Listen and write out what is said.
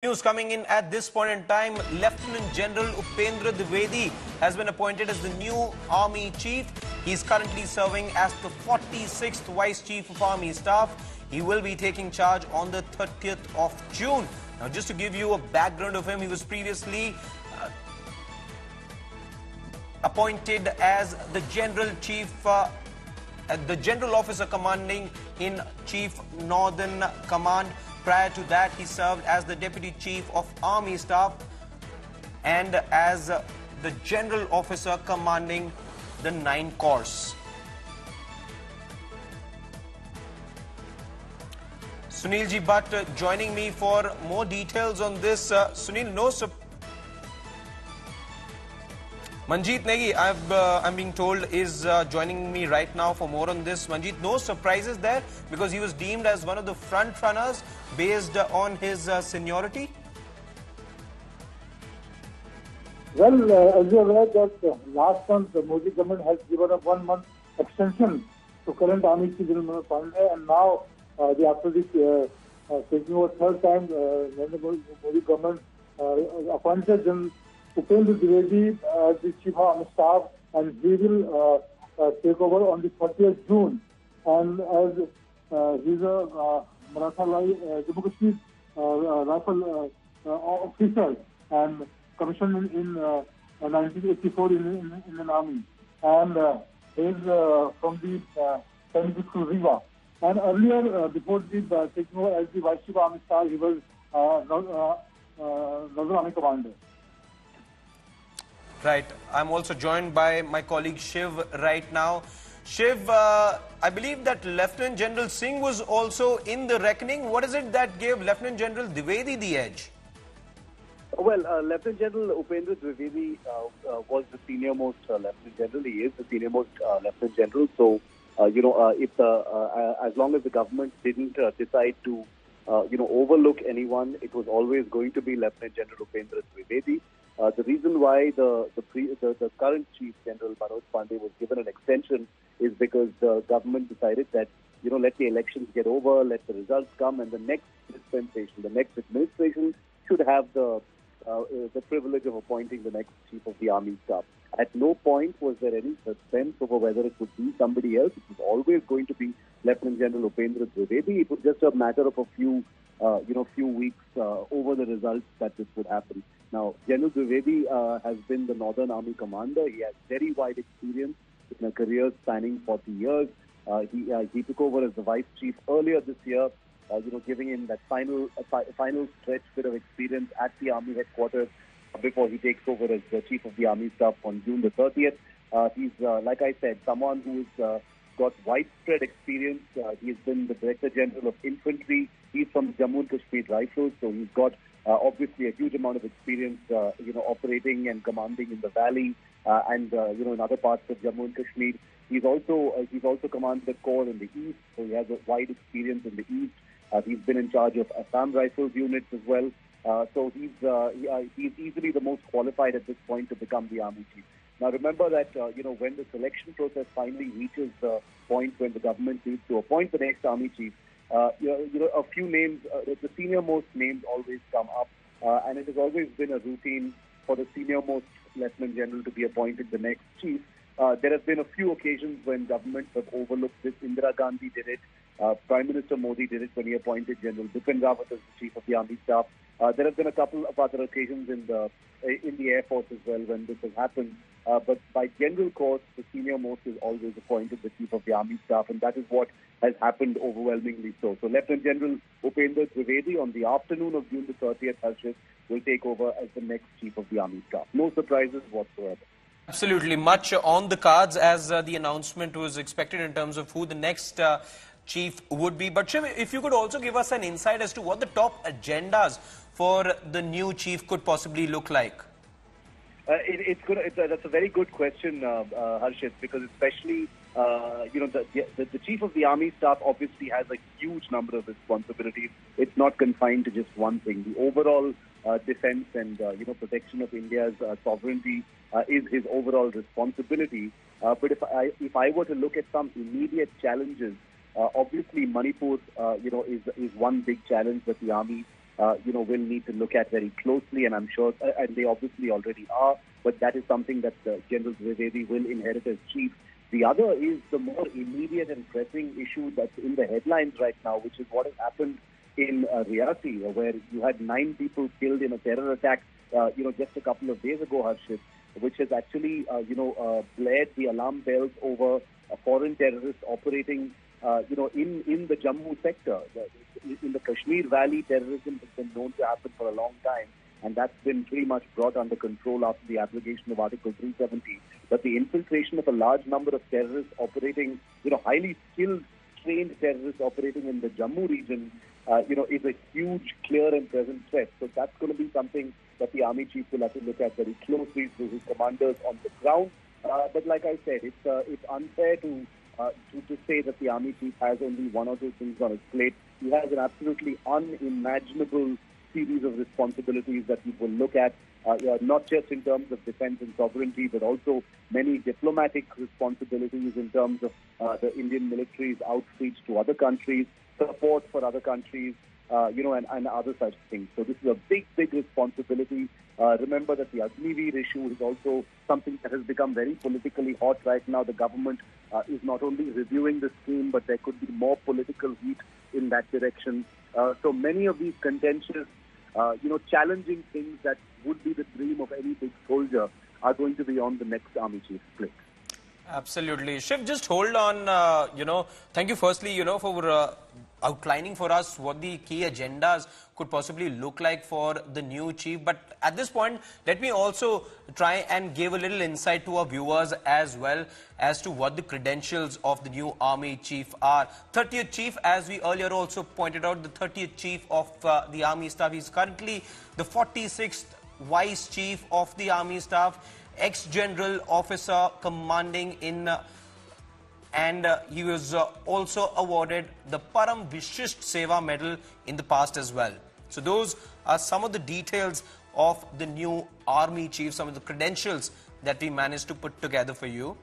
News coming in at this point in time, Lt General Upendra Dwivedi has been appointed as the new Army Chief. He is currently serving as the 46th Vice Chief of Army Staff. He will be taking charge on the 30th of June. Now, just to give you a background of him, he was previously appointed as the General Chief, the General Officer Commanding in Chief Northern Command. Prior to that, he served as the Deputy Chief of Army Staff and as the General Officer Commanding the 9 Corps. Sunil Ji Bhatt joining me for more details on this. Sunil, Manjeet Negi, I'm being told, is joining me right now for more on this. Manjeet, no surprises there because he was deemed as one of the front runners based on his seniority? Well, as you are aware that last month the Modi government has given a 1-month extension to current Army Chief General Manoj Pande, and now after this taking over third time, Narendra Modi government appointed Gen Upendra Dwivedi as the Chief of Army Staff, and he will take over on the 30th June. And as he's a Maratha Jammu Kashmir rifle officer and commissioned in 1984 in an army, and he's from the 76 Riva. And earlier, before the taking over as the Vice Chief of Army Staff, he was Northern Army Commander. Right. I'm also joined by my colleague Shiv right now. Shiv, I believe that Lt General Singh was also in the reckoning. What is it that gave Lt General Dwivedi the edge? Well, Lt General Upendra Dwivedi was the senior most Lieutenant General. He is the senior most Lieutenant General. So, as long as the government didn't decide to, overlook anyone, it was always going to be Lt General Upendra Dwivedi. The reason why the current Chief General Manoj Pande was given an extension is because the government decided that, let the elections get over, let the results come, and the next dispensation, the next administration should have the privilege of appointing the next Chief of the Army Staff. At no point was there any suspense over whether it would be somebody else. It was always going to be Lt General Upendra Dwivedi. It was just a matter of a few weeks over the results that this would happen. Now, General Dwivedi has been the Northern Army Commander. He has very wide experience in a career spanning 40 years. He took over as the Vice Chief earlier this year, giving him that final stretch bit of experience at the Army headquarters before he takes over as the Chief of the Army Staff on June the 30th. He's, like I said, someone who's got widespread experience. He's been the Director General of Infantry. He's from Jammu and Kashmir Rifles, so he's got obviously a huge amount of experience, operating and commanding in the valley and in other parts of Jammu and Kashmir. He's also commanded the Corps in the East, so he has a wide experience in the East. He's been in charge of Assam Rifles units as well. So he's easily the most qualified at this point to become the Army Chief. Now remember that when the selection process finally reaches the point when the government needs to appoint the next Army Chief, a few names, the senior most names always come up, and it has always been a routine for the senior most Lieutenant General to be appointed the next chief. There have been a few occasions when governments have overlooked this. Indira Gandhi did it. Prime Minister Modi did it when he appointed General Bipin Rawat as the Chief of the Army Staff. There have been a couple of other occasions in the Air Force as well when this has happened. But by general course, the senior most is always appointed the Chief of the Army Staff, and that is what has happened overwhelmingly so. So Lt General Upendra Dwivedi on the afternoon of June the 30th will take over as the next Chief of the Army Staff. No surprises whatsoever. Absolutely. Much on the cards as the announcement was expected in terms of who the next chief would be. But Shiv, if you could also give us an insight as to what the top agendas for the new chief could possibly look like. That's a very good question, Harshit, because especially the Chief of the Army Staff obviously has a huge number of responsibilities. It's not confined to just one thing. The overall defense and protection of India's sovereignty is his overall responsibility. But if I were to look at some immediate challenges, obviously Manipur, is one big challenge that the army will need to look at very closely, and I'm sure, and they obviously already are, but that is something that General Dwivedi will inherit as chief. The other is the more immediate and pressing issue that's in the headlines right now, which is what has happened in Riyasi, where you had 9 people killed in a terror attack, just a couple of days ago, Harshit, which has actually, blared the alarm bells over foreign terrorists operating, in the Jammu sector. In the Kashmir Valley, terrorism has been known to happen for a long time, and that's been pretty much brought under control after the abrogation of Article 370. But the infiltration of a large number of terrorists operating, highly skilled, trained terrorists operating in the Jammu region, is a huge, clear and present threat. So that's going to be something that the Army Chief will have to look at very closely through his commanders on the ground. But like I said, it's unfair to say that the Army Chief has only 1 or 2 things on his plate. He has an absolutely unimaginable series of responsibilities that he will look at, not just in terms of defense and sovereignty, but also many diplomatic responsibilities in terms of the Indian military's outreach to other countries, support for other countries, and other such things. So this is a big, big responsibility. Remember that the Agniveer issue is also something that has become very politically hot right now. The government is not only reviewing the scheme, but there could be more political heat in that direction. So many of these contentious, challenging things that would be the dream of any big soldier are going to be on the next Army Chief's plate. Absolutely. Shiv, just hold on, thank you firstly, for outlining for us what the key agendas could possibly look like for the new chief. But at this point, let me also try and give a little insight to our viewers as well as to what the credentials of the new Army Chief are. 30th Chief, as we earlier also pointed out, the 30th Chief of the Army Staff. He's currently the 46th Vice Chief of the Army Staff, ex-general officer commanding in and he was also awarded the Param Vishisht Seva Medal in the past as well. So those are some of the details of the new Army Chief, some of the credentials that we managed to put together for you.